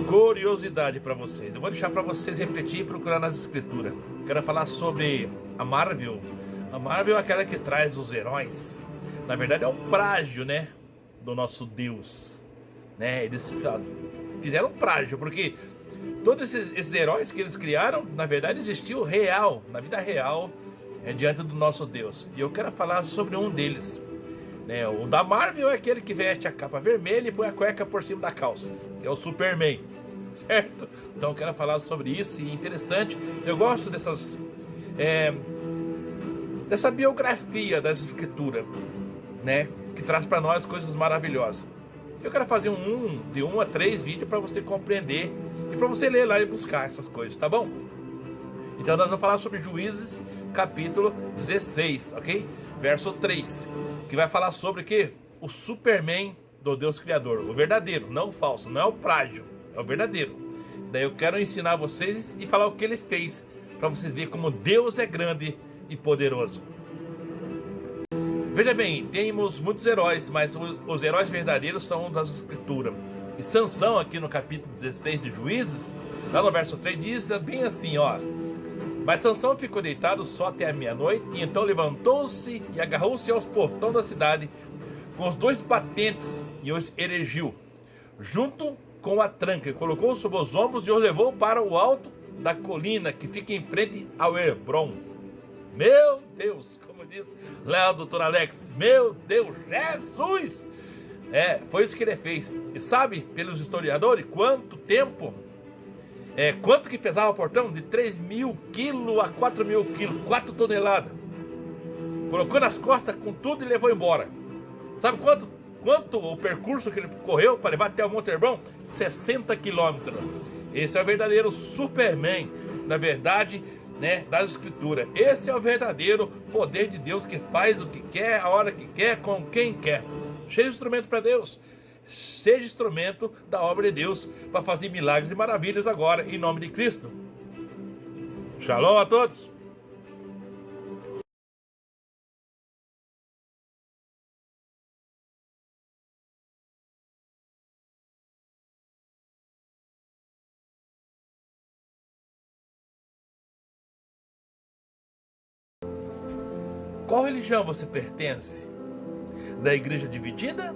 curiosidade para vocês. Eu vou deixar para vocês refletir e procurar nas escrituras. Quero falar sobre a Marvel. A Marvel é aquela que traz os heróis. Na verdade é um plágio, né, do nosso Deus, né? Eles fizeram plágio, porque todos esses heróis que eles criaram, na verdade existiu real, na vida real, diante do nosso Deus. E eu quero falar sobre um deles, né? O da Marvel é aquele que veste a capa vermelha e põe a cueca por cima da calça, que é o Superman, certo? Então eu quero falar sobre isso, e interessante, eu gosto dessa biografia das escrituras, né, que traz para nós coisas maravilhosas. Eu quero fazer de 1 a 3 vídeos para você compreender e para você ler lá e buscar essas coisas, tá bom? Então nós vamos falar sobre Juízes, capítulo 16, ok? Verso 3, que vai falar sobre o quê? O Superman do Deus Criador, o verdadeiro, não o falso, não é o plágio, é o verdadeiro. Daí eu quero ensinar vocês e falar o que ele fez, para vocês verem como Deus é grande e poderoso. Veja bem, temos muitos heróis, mas os heróis verdadeiros são das escrituras. E Sansão, aqui no capítulo 16 de Juízes, lá no verso 3, diz bem assim, ó: mas Sansão ficou deitado só até a meia-noite, e então levantou-se e agarrou-se aos portões da cidade com os 2 batentes e os erigiu junto com a tranca, e colocou sobre os ombros e os levou para o alto da colina que fica em frente ao Hebron. Meu Deus, como diz lá o doutor Alex, meu Deus, Jesus! Foi isso que ele fez. E sabe, pelos historiadores, quanto tempo? Quanto que pesava o portão? De 3.000 quilos a 4.000 quilos, 4 toneladas. Colocou nas costas com tudo e levou embora. Sabe quanto o percurso que ele correu para levar até o Monte Hebron? 60 quilômetros. Esse é o verdadeiro Superman, na verdade, né, das escrituras. Esse é o verdadeiro poder de Deus, que faz o que quer, a hora que quer, com quem quer. Seja instrumento para Deus. Seja instrumento da obra de Deus para fazer milagres e maravilhas agora, em nome de Cristo. Shalom a todos. Qual religião você pertence? Da igreja dividida?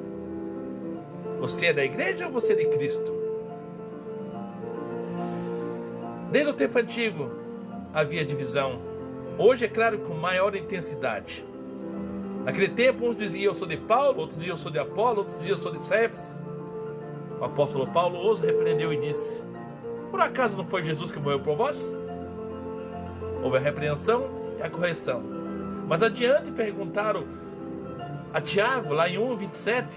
Você é da igreja ou você é de Cristo? Desde o tempo antigo havia divisão. Hoje é claro com maior intensidade. Naquele tempo uns diziam eu sou de Paulo, outros diziam eu sou de Apolo, outros diziam eu sou de Cefas. O apóstolo Paulo os repreendeu e disse: por acaso não foi Jesus que morreu por vós? Houve a repreensão e a correção. Mas adiante perguntaram a Tiago, lá em 1:27,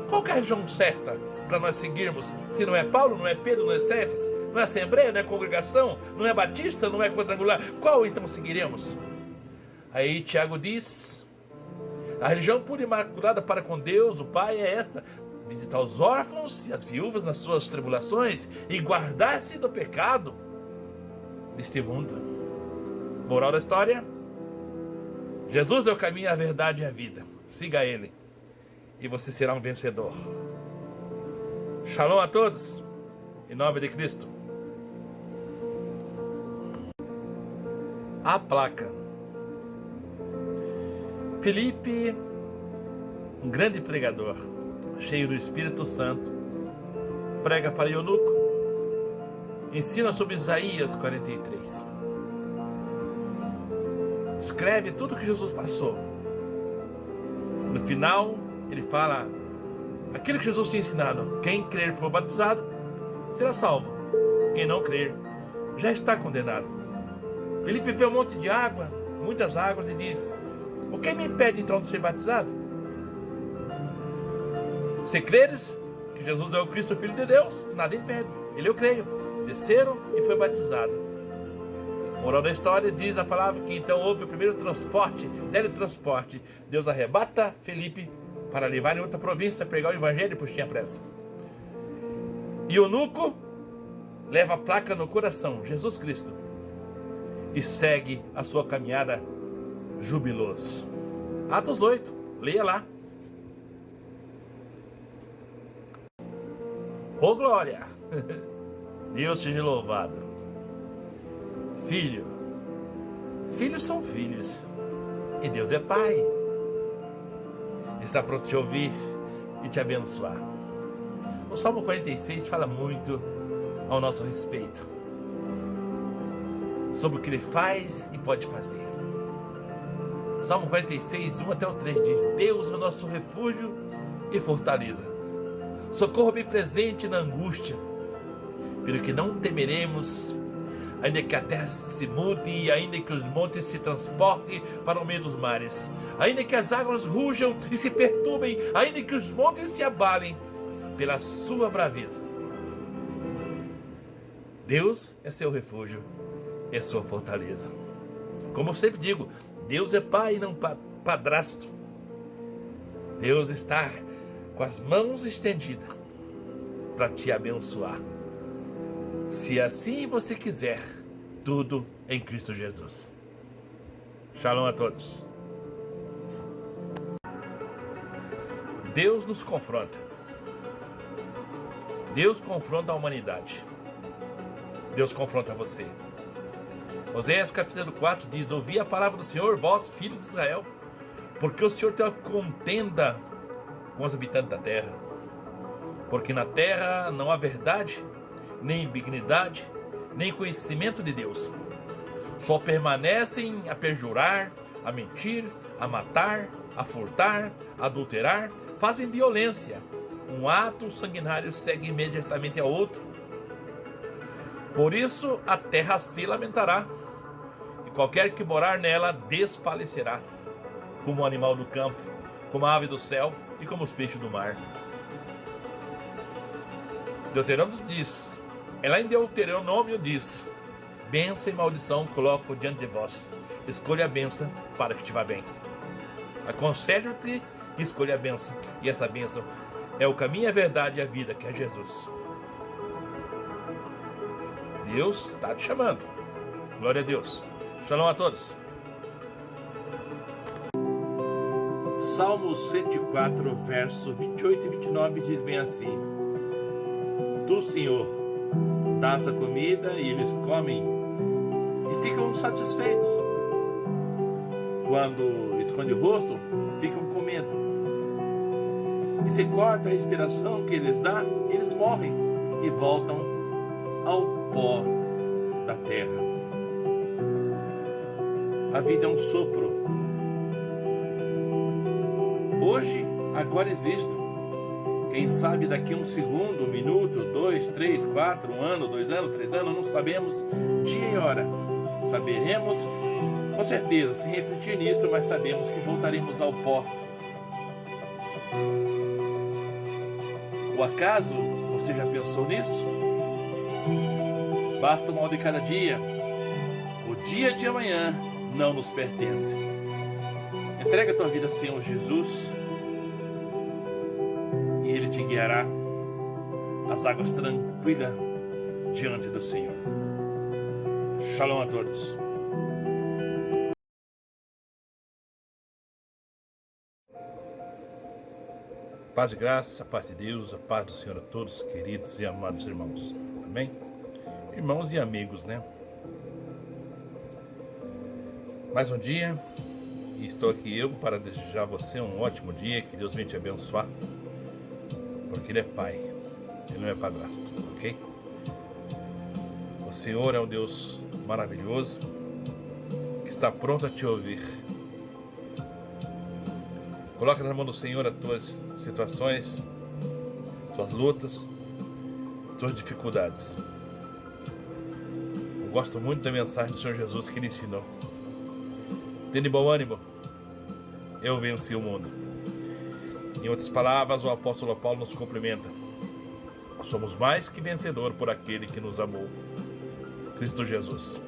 qual que é a religião certa para nós seguirmos? Se não é Paulo, não é Pedro, não é Cefas, não é Assembleia, não é Congregação, não é Batista, não é Quadrangular, qual então seguiremos? Aí Tiago diz: a religião pura e imaculada para com Deus, o Pai, é esta: visitar os órfãos e as viúvas nas suas tribulações e guardar-se do pecado deste mundo. Moral da história: Jesus é o caminho, a verdade e a vida. Siga Ele e você será um vencedor. Shalom a todos, em nome de Cristo. A placa. Filipe, um grande pregador, cheio do Espírito Santo, prega para eunuco, ensina sobre Isaías 43. Descreve tudo que Jesus passou. No final, ele fala aquilo que Jesus tinha ensinado: quem crer e for batizado será salvo, quem não crer já está condenado. Filipe vê um monte de água, muitas águas, e diz: o que me impede então de ser batizado? Se creres que Jesus é o Cristo, o Filho de Deus, nada impede. Ele: eu creio. Desceram e foi batizado. Moral da história, diz a palavra que então houve o primeiro teletransporte. Deus arrebata Filipe para levar em outra província, pregar o evangelho, pois tinha pressa. E o eunuco leva a placa no coração, Jesus Cristo, e segue a sua caminhada jubiloso. Atos 8, leia lá. Ô glória! Deus seja louvado. Filho, filhos são filhos, e Deus é Pai. Ele está pronto a te ouvir e te abençoar. O Salmo 46 fala muito ao nosso respeito, sobre o que Ele faz e pode fazer. Salmo 46, 1 até o 3 diz: Deus é o nosso refúgio e fortaleza, socorro bem presente na angústia, pelo que não temeremos, ainda que a terra se mude, e ainda que os montes se transportem para o meio dos mares, ainda que as águas rujam e se perturbem, ainda que os montes se abalem pela sua braveza. Deus é seu refúgio, é sua fortaleza. Como eu sempre digo, Deus é pai e não padrasto. Deus está com as mãos estendidas para te abençoar, se assim você quiser, tudo em Cristo Jesus. Shalom a todos. Deus nos confronta. Deus confronta a humanidade. Deus confronta você. Oséias capítulo 4 diz: ouvi a palavra do Senhor, vós, filhos de Israel, porque o Senhor tem uma contenda com os habitantes da terra. Porque na terra não há verdade, nem benignidade, nem conhecimento de Deus. Só permanecem a perjurar, a mentir, a matar, a furtar, a adulterar, fazem violência. Um ato sanguinário segue imediatamente a outro. Por isso a terra se lamentará, e qualquer que morar nela desfalecerá, como o animal do campo, como a ave do céu e como os peixes do mar. Deuteronômio diz, lá em Deuteronômio diz: bênção e maldição coloco diante de vós, escolha a bênção para que te vá bem. Aconselho-te que escolha a bênção, e essa bênção é o caminho, a verdade e a vida, que é Jesus. Deus está te chamando. Glória a Deus. Shalom a todos. Salmo 104, verso 28 e 29 diz bem assim: Tu, Senhor, dás a comida e eles comem e ficam satisfeitos. Quando esconde o rosto, ficam com medo. E se corta a respiração que eles dá, eles morrem e voltam ao pó da terra. A vida é um sopro. Hoje, agora existo. Quem sabe daqui a um segundo, um minuto, 2, 3, 4, 1 ano, 2 anos, 3 anos, não sabemos dia e hora. Saberemos com certeza, sem refletir nisso, mas sabemos que voltaremos ao pó. O acaso, você já pensou nisso? Basta o mal de cada dia. O dia de amanhã não nos pertence. Entrega a tua vida ao Senhor Jesus e Ele te guiará às águas tranquilas diante do Senhor. Shalom a todos. Paz e graça, a paz de Deus, a paz do Senhor a todos, queridos e amados irmãos. Amém? Irmãos e amigos, né? Mais um dia, e estou aqui eu para desejar a você um ótimo dia, que Deus venha te abençoar, porque Ele é Pai, Ele não é padrasto, ok? O Senhor é um Deus maravilhoso, que está pronto a te ouvir. Coloca na mão do Senhor as tuas situações, tuas lutas, tuas dificuldades. Eu gosto muito da mensagem do Senhor Jesus que Ele ensinou. Tende bom ânimo, eu venci o mundo. Em outras palavras, o apóstolo Paulo nos cumprimenta: somos mais que vencedor por aquele que nos amou, Cristo Jesus.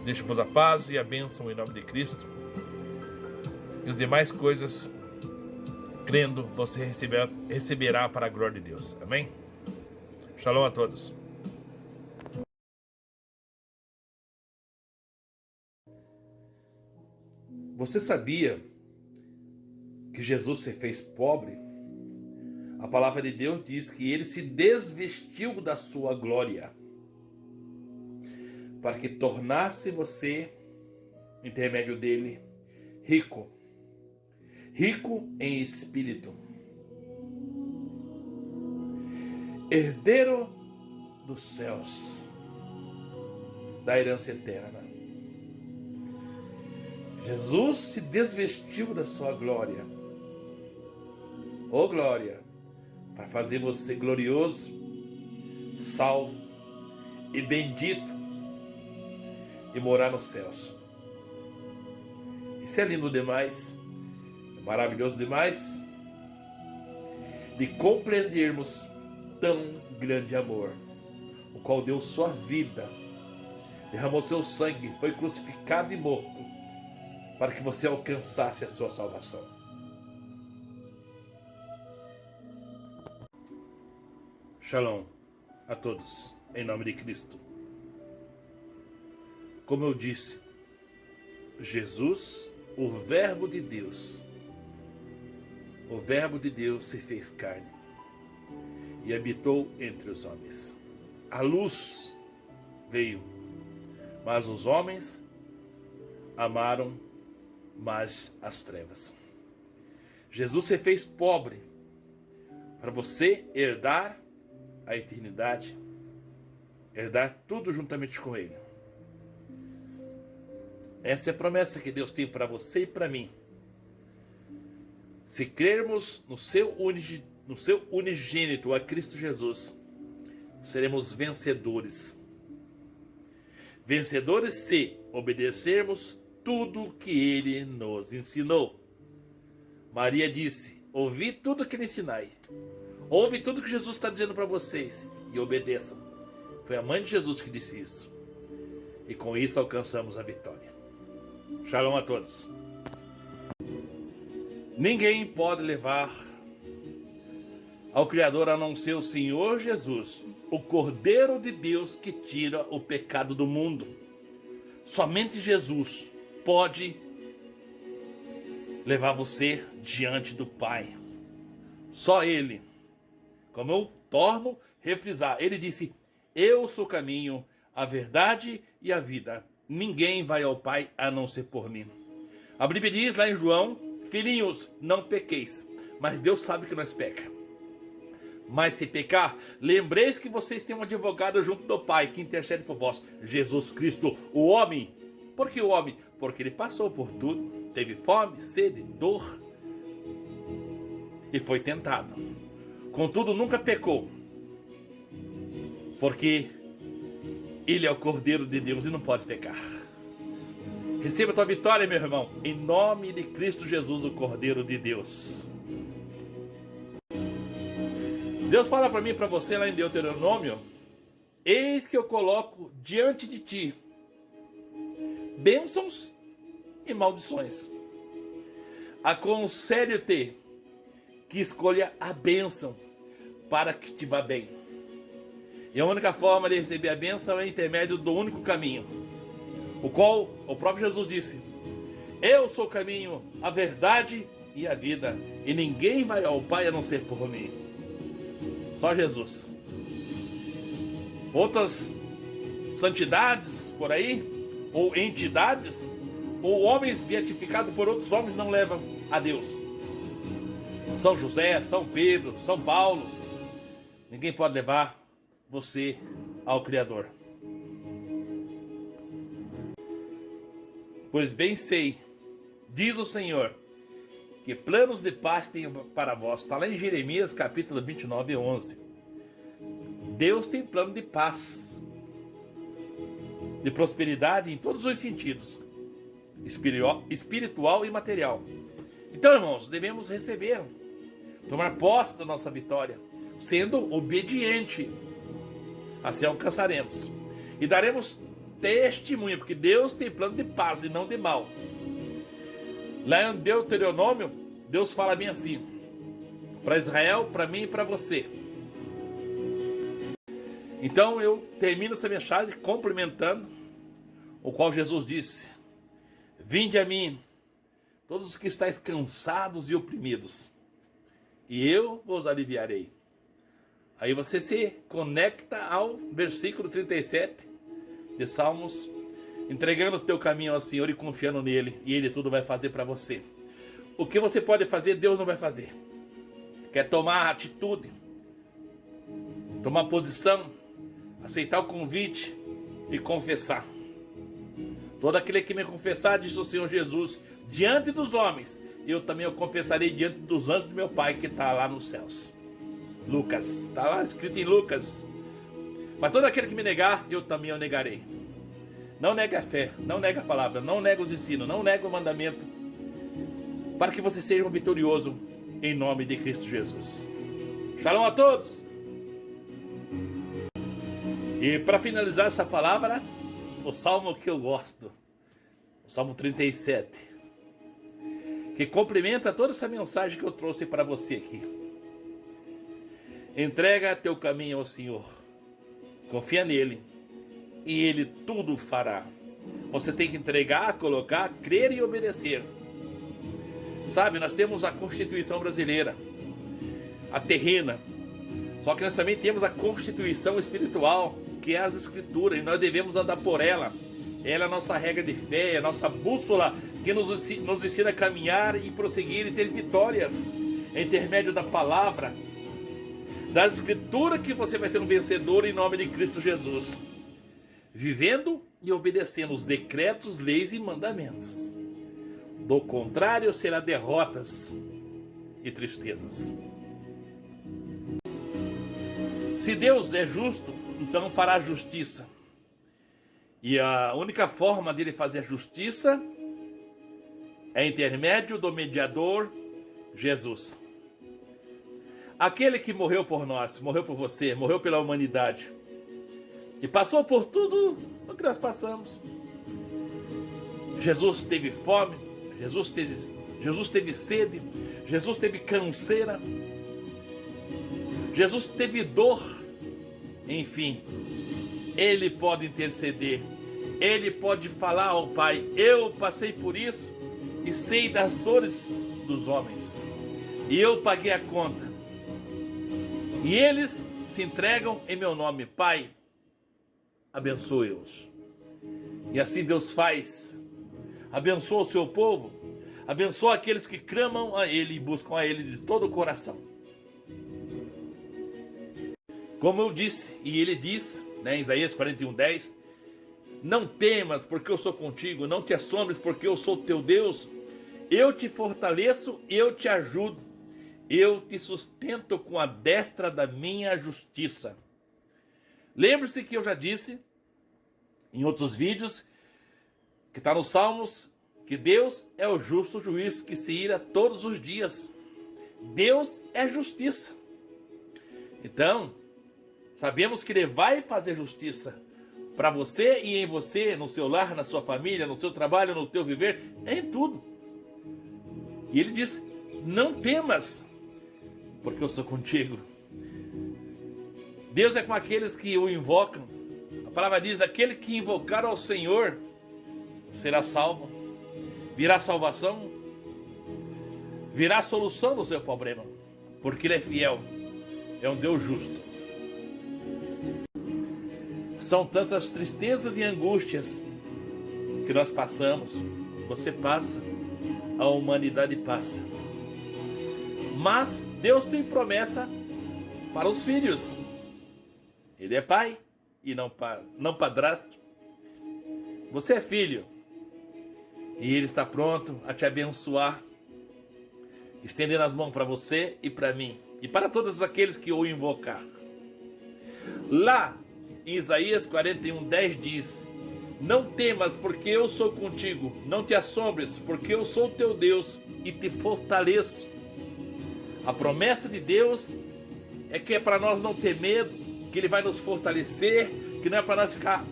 Deixo-vos a paz e a bênção em nome de Cristo. E as demais coisas, crendo, você receberá para a glória de Deus. Amém? Shalom a todos. Você sabia que Jesus se fez pobre A palavra de Deus diz que ele se desvestiu da sua glória, para que tornasse você, intermédio dele, rico. Rico em espírito. Herdeiro dos céus, da herança eterna. Jesus se desvestiu da sua glória. Ô glória, para fazer você glorioso, salvo e bendito e morar nos céus. Isso é lindo demais, é maravilhoso demais de compreendermos tão grande amor, o qual deu sua vida, derramou seu sangue, foi crucificado e morto, para que você alcançasse a sua salvação. Shalom a todos, em nome de Cristo. Como eu disse, Jesus, o Verbo de Deus se fez carne e habitou entre os homens. A luz veio, mas os homens amaram mais as trevas. Jesus se fez pobre para você herdar a eternidade, herdar tudo juntamente com Ele. Essa é a promessa que Deus tem para você e para mim. Se crermos no seu unigênito, a Cristo Jesus, seremos vencedores. Vencedores se obedecermos tudo o que Ele nos ensinou. Maria disse: ouvi tudo que Ele ensinai. Ouve tudo que Jesus está dizendo para vocês e obedeçam. Foi a mãe de Jesus que disse isso. E com isso alcançamos a vitória. Shalom a todos. Ninguém pode levar ao Criador a não ser o Senhor Jesus, o Cordeiro de Deus que tira o pecado do mundo. Somente Jesus pode levar você diante do Pai. Só Ele. Como eu torno a refrisar, Ele disse: eu sou o caminho, a verdade e a vida. Ninguém vai ao Pai a não ser por mim. A Bíblia diz lá em João: filhinhos, não pequeis. Mas Deus sabe que nós peca. Mas se pecar, lembreis que vocês têm um advogado junto do Pai, que intercede por vós, Jesus Cristo, o homem. Por que o homem? Porque Ele passou por tudo. Teve fome, sede, dor. E foi tentado. Contudo, nunca pecou. Porque Ele é o Cordeiro de Deus e não pode pecar. Receba a tua vitória, meu irmão, em nome de Cristo Jesus, o Cordeiro de Deus. Deus fala para mim e para você lá em Deuteronômio: eis que eu coloco diante de ti bênçãos e maldições. Aconselho-te que escolha a bênção para que te vá bem. E a única forma de receber a bênção é intermédio do único caminho, o qual o próprio Jesus disse: eu sou o caminho, a verdade e a vida, e ninguém vai ao Pai a não ser por mim. Só Jesus. Outras santidades por aí, ou entidades, ou homens beatificados por outros homens não levam a Deus. São José, São Pedro, São Paulo, ninguém pode levar você ao Criador. Pois bem sei, diz o Senhor, que planos de paz tenho para vós. Está lá em Jeremias capítulo 29, 11. Deus tem plano de paz, de prosperidade em todos os sentidos, espiritual e material. Então, irmãos, devemos receber, tomar posse da nossa vitória, sendo obediente. Assim alcançaremos e daremos testemunho, porque Deus tem plano de paz e não de mal. Lá em Deuteronômio, Deus fala bem assim, para Israel, para mim e para você. Então eu termino essa mensagem complementando o qual Jesus disse: vinde a mim, todos os que estáis cansados e oprimidos, e eu vos aliviarei. Aí você se conecta ao versículo 37 de Salmos, entregando o teu caminho ao Senhor e confiando nele, e ele tudo vai fazer para você. O que você pode fazer, Deus não vai fazer. Quer tomar atitude, tomar posição, aceitar o convite e confessar. Todo aquele que me confessar, diz o Senhor Jesus, diante dos homens, eu também o confessarei diante dos anjos do meu Pai que está lá nos céus. Lucas, está lá escrito em Lucas. Mas todo aquele que me negar, eu também o negarei. Não nega a fé, não nega a palavra, não nega os ensinos, não nega o mandamento, para que você seja um vitorioso em nome de Cristo Jesus. Shalom a todos! E para finalizar essa palavra, o salmo que eu gosto, o Salmo 37, que complementa toda essa mensagem que eu trouxe para você aqui. Entrega teu caminho ao Senhor, confia nele, e ele tudo fará. Você tem que entregar, colocar, crer e obedecer. Sabe, nós temos a Constituição brasileira, a terrena, só que nós também temos a Constituição espiritual, que é as Escrituras, e nós devemos andar por ela. Ela é a nossa regra de fé, é a nossa bússola que nos ensina a caminhar e prosseguir e ter vitórias em intermédio da palavra, das Escrituras, que você vai ser um vencedor em nome de Cristo Jesus, vivendo e obedecendo os decretos, leis e mandamentos. Do contrário, será derrotas e tristezas. Se Deus é justo, então fará justiça. E a única forma dele fazer justiça é intermédio do mediador Jesus. Aquele que morreu por nós, morreu por você, morreu pela humanidade. E passou por tudo o que nós passamos. Jesus teve fome, Jesus teve sede, Jesus teve canseira, Jesus teve dor. Enfim, ele pode interceder, ele pode falar ao Pai: eu passei por isso e sei das dores dos homens, e eu paguei a conta, e eles se entregam em meu nome. Pai, abençoe-os. E assim Deus faz. Abençoa o seu povo, abençoa aqueles que clamam a ele e buscam a ele de todo o coração. Como eu disse, e ele diz, em Isaías 41:10, não temas, porque eu sou contigo, não te assombres, porque eu sou teu Deus, eu te fortaleço, eu te ajudo, eu te sustento com a destra da minha justiça. Lembre-se que eu já disse em outros vídeos, que está nos Salmos, que Deus é o justo juiz que se ira todos os dias. Deus é justiça. Então, sabemos que ele vai fazer justiça para você e em você, no seu lar, na sua família, no seu trabalho, no teu viver, em tudo. E ele diz: não temas, porque eu sou contigo. Deus é com aqueles que o invocam. A palavra diz: aquele que invocar ao Senhor será salvo. Virá salvação, virá solução no seu problema, porque ele é fiel, é um Deus justo. São tantas tristezas e angústias que nós passamos, você passa, a humanidade passa. Mas Deus tem promessa para os filhos. Ele é pai e não padrasto. Você é filho e ele está pronto a te abençoar, estendendo as mãos para você e para mim e para todos aqueles que o invocar. Lá em Isaías 41:10 diz: não temas, porque eu sou contigo, não te assombres, porque eu sou teu Deus e te fortaleço. A promessa de Deus é que é para nós não ter medo, que ele vai nos fortalecer, que não é para nós ficar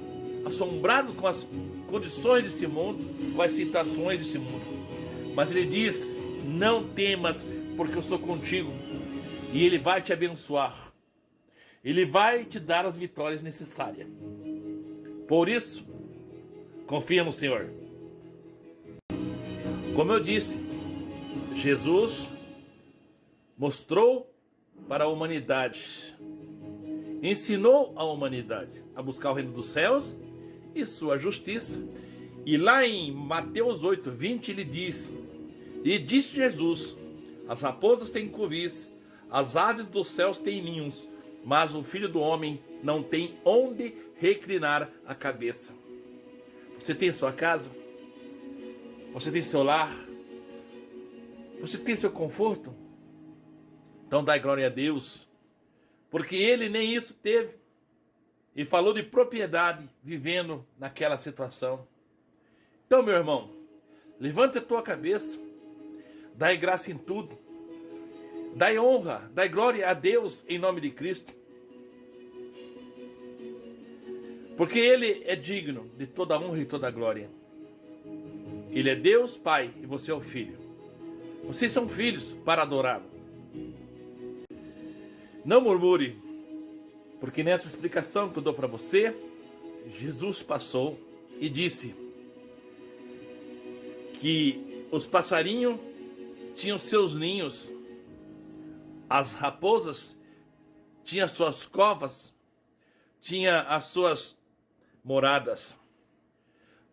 assombrados com as condições desse mundo, com as situações desse mundo. Mas ele diz: não temas, porque eu sou contigo, e ele vai te abençoar. Ele vai te dar as vitórias necessárias. Por isso, confia no Senhor. Como eu disse, Jesus mostrou para a humanidade, ensinou a humanidade a buscar o reino dos céus e sua justiça. E lá em Mateus 8:20 ele diz: e disse Jesus: as raposas têm covis, as aves dos céus têm ninhos, mas o Filho do Homem não tem onde reclinar a cabeça. Você tem sua casa? Você tem seu lar? Você tem seu conforto? Então dai glória a Deus, porque ele nem isso teve. E falou de propriedade, vivendo naquela situação. Então, meu irmão, levanta a tua cabeça, dai graça em tudo, dai honra, dai glória a Deus em nome de Cristo. Porque ele é digno de toda honra e toda glória. Ele é Deus Pai e você é o Filho. Vocês são filhos para adorá-lo. Não murmure, porque nessa explicação que eu dou para você, Jesus passou e disse que os passarinhos tinham seus ninhos, as raposas tinham suas covas, tinham as suas moradas.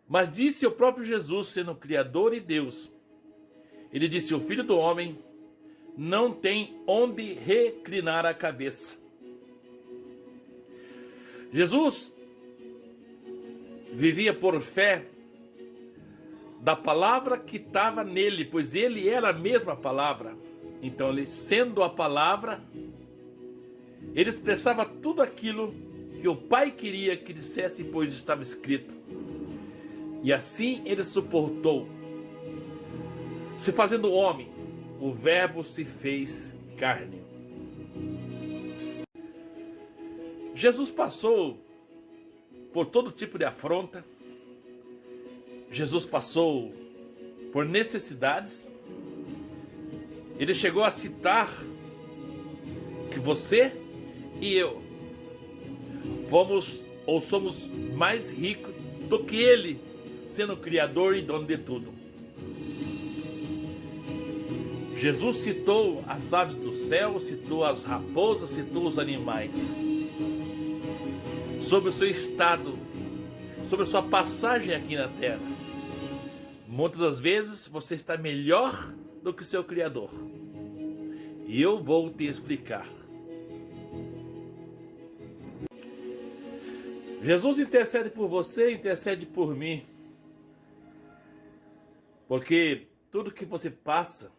Mas disse o próprio Jesus, sendo Criador e Deus, ele disse: o Filho do Homem não tem onde reclinar a cabeça. Jesus vivia por fé da palavra que estava nele, pois ele era a mesma palavra. Então, ele, sendo a palavra, ele expressava tudo aquilo que o Pai queria que dissesse, pois estava escrito. E assim ele suportou. Se fazendo homem, o Verbo se fez carne. Jesus passou por todo tipo de afronta. Jesus passou por necessidades. Ele chegou a citar que você e eu fomos ou somos mais ricos do que ele, sendo Criador e dono de tudo. Jesus citou as aves do céu, citou as raposas, citou os animais. Sobre o seu estado, sobre a sua passagem aqui na terra. Muitas das vezes você está melhor do que o seu Criador. E eu vou te explicar. Jesus intercede por você, intercede por mim. Porque tudo que você passa,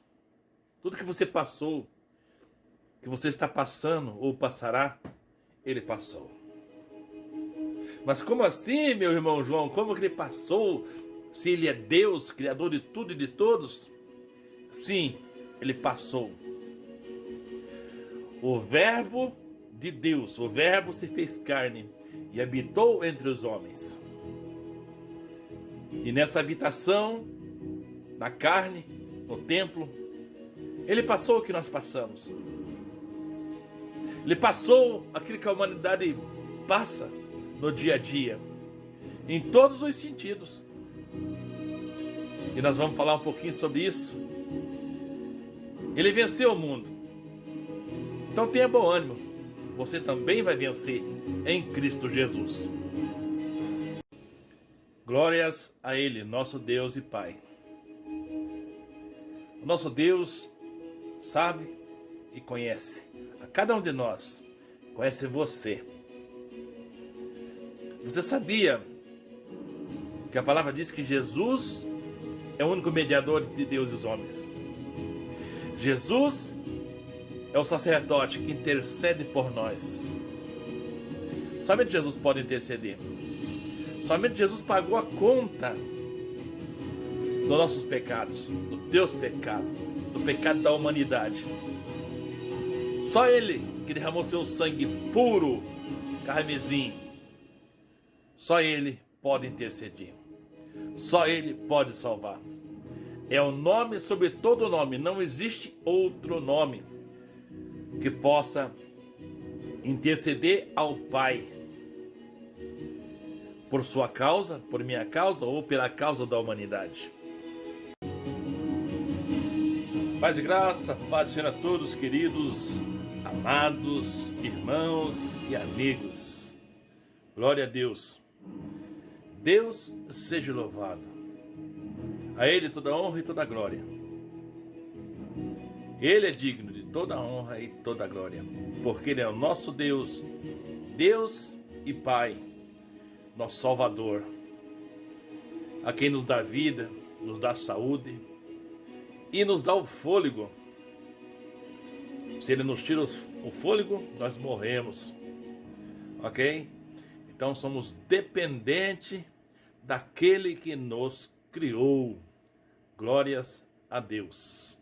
tudo que você passou, que você está passando ou passará, ele passou. Mas como assim, meu irmão João? Como que ele passou? Se ele é Deus, Criador de tudo e de todos? Sim, ele passou. O Verbo de Deus, o Verbo se fez carne e habitou entre os homens. E nessa habitação, na carne, no templo, ele passou o que nós passamos. Ele passou aquilo que a humanidade passa no dia a dia, em todos os sentidos. E nós vamos falar um pouquinho sobre isso. Ele venceu o mundo. Então tenha bom ânimo. Você também vai vencer em Cristo Jesus. Glórias a Ele, nosso Deus e Pai. O nosso Deus sabe e conhece a cada um de nós. Conhece você. Você sabia que a palavra diz que Jesus é o único mediador de Deus e os homens? Jesus é o sacerdote que intercede por nós. Somente Jesus pode interceder. Somente Jesus pagou a conta dos nossos pecados, dos teus pecados, do pecado da humanidade. Só Ele que derramou seu sangue puro, carmesim. Só Ele pode interceder. Só Ele pode salvar. É o nome sobre todo nome. Não existe outro nome que possa interceder ao Pai por sua causa, por minha causa ou pela causa da humanidade. Paz e graça, paz do Senhor a todos, queridos, amados, irmãos e amigos. Glória a Deus. Deus seja louvado. A Ele toda honra e toda glória. Ele é digno de toda honra e toda glória, porque Ele é o nosso Deus, Deus e Pai, nosso Salvador, a quem nos dá vida, nos dá saúde e nos dá o fôlego. Se Ele nos tira o fôlego, nós morremos, ok? Então somos dependentes daquele que nos criou. Glórias a Deus.